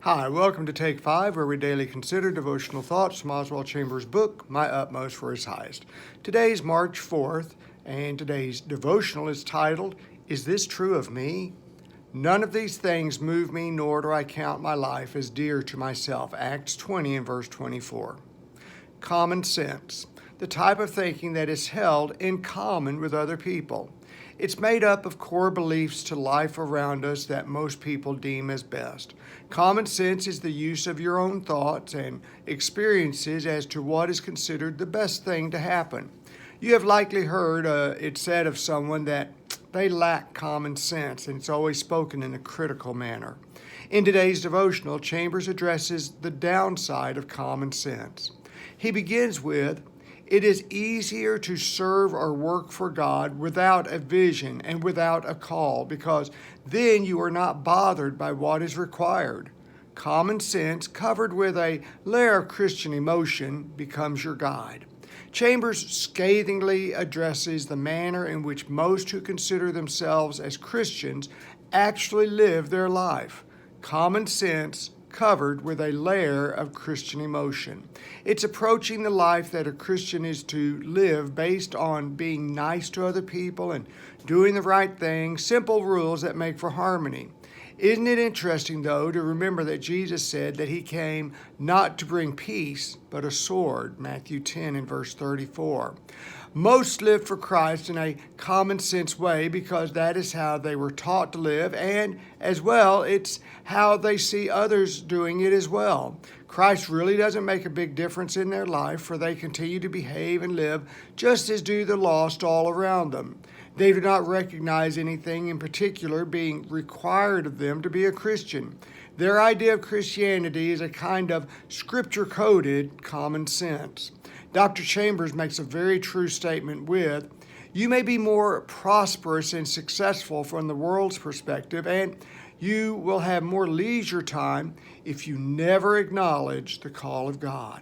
Hi, welcome to Take 5, where we daily consider devotional thoughts from Oswald Chambers' book, My Utmost for His Highest. Today's March 4th, and today's devotional is titled, Is This True of Me? None of these things move me, nor do I count my life as dear to myself. Acts 20 and verse 24. Common sense, the type of thinking that is held in common with other people. It's made up of core beliefs to life around us that most people deem as best. Common sense is the use of your own thoughts and experiences as to what is considered the best thing to happen. You have likely heard it said of someone that they lack common sense, and it's always spoken in a critical manner. In today's devotional, Chambers addresses the downside of common sense. He begins with, it is easier to serve or work for God without a vision and without a call, because then you are not bothered by what is required. Common sense, covered with a layer of Christian emotion, becomes your guide. Chambers scathingly addresses the manner in which most who consider themselves as Christians actually live their life. Common sense covered with a layer of Christian emotion. It's approaching the life that a Christian is to live based on being nice to other people and doing the right thing, simple rules that make for harmony. Isn't it interesting, though, to remember that Jesus said that he came not to bring peace, but a sword, Matthew 10 and verse 34. Most live for Christ in a common sense way because that is how they were taught to live, and as well, it's how they see others doing it as well. Christ really doesn't make a big difference in their life, for they continue to behave and live just as do the lost all around them. They do not recognize anything in particular being required of them to be a Christian. Their idea of Christianity is a kind of scripture-coded common sense. Dr. Chambers makes a very true statement with, you may be more prosperous and successful from the world's perspective, and you will have more leisure time if you never acknowledge the call of God.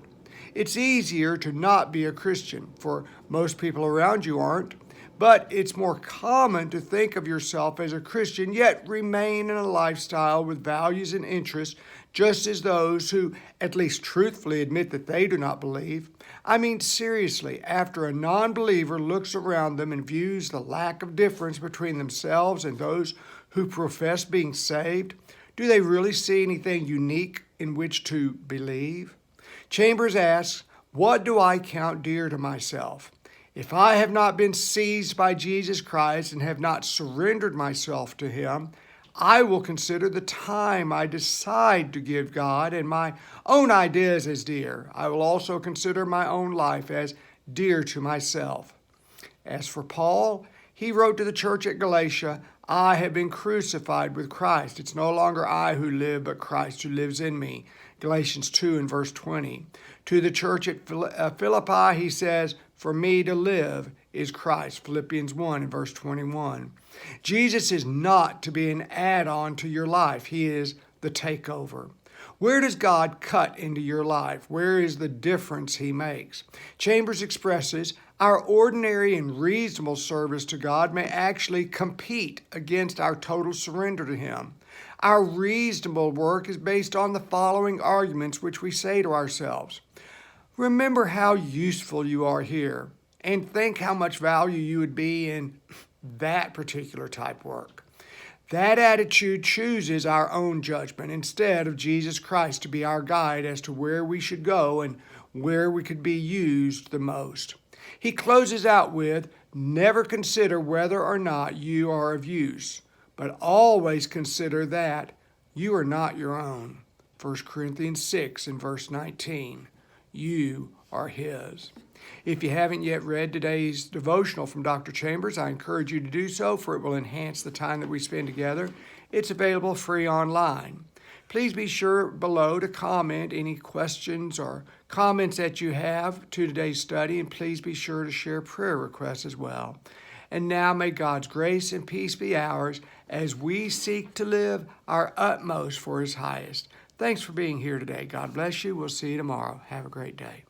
It's easier to not be a Christian, for most people around you aren't, but it's more common to think of yourself as a Christian, yet remain in a lifestyle with values and interests just as those who at least truthfully admit that they do not believe. I mean, seriously, after a non-believer looks around them and views the lack of difference between themselves and those who profess being saved, do they really see anything unique in which to believe? Chambers asks, what do I count dear to myself? If I have not been seized by Jesus Christ and have not surrendered myself to him, I will consider the time I decide to give God and my own ideas as dear. I will also consider my own life as dear to myself. As for Paul, he wrote to the church at Galatia, I have been crucified with Christ. It's no longer I who live, but Christ who lives in me. Galatians 2 and verse 20. To the church at Philippi, he says, for me to live is Christ. Philippians 1 and verse 21. Jesus is not to be an add-on to your life. He is the takeover. Where does God cut into your life? Where is the difference he makes? Chambers expresses, our ordinary and reasonable service to God may actually compete against our total surrender to him. Our reasonable work is based on the following arguments which we say to ourselves. Remember how useful you are here, and think how much value you would be in that particular type work. That attitude chooses our own judgment instead of Jesus Christ to be our guide as to where we should go and where we could be used the most. He closes out with, never consider whether or not you are of use, but always consider that you are not your own. 1 Corinthians 6 and verse 19. You are his. If you haven't yet read today's devotional from Dr. Chambers, I encourage you to do so, for it will enhance the time that we spend together. It's available free online. Please be sure below to comment any questions or comments that you have to today's study, and please be sure to share prayer requests as well. And now may God's grace and peace be ours as we seek to live our utmost for his highest. Thanks for being here today. God bless you. We'll see you tomorrow. Have a great day.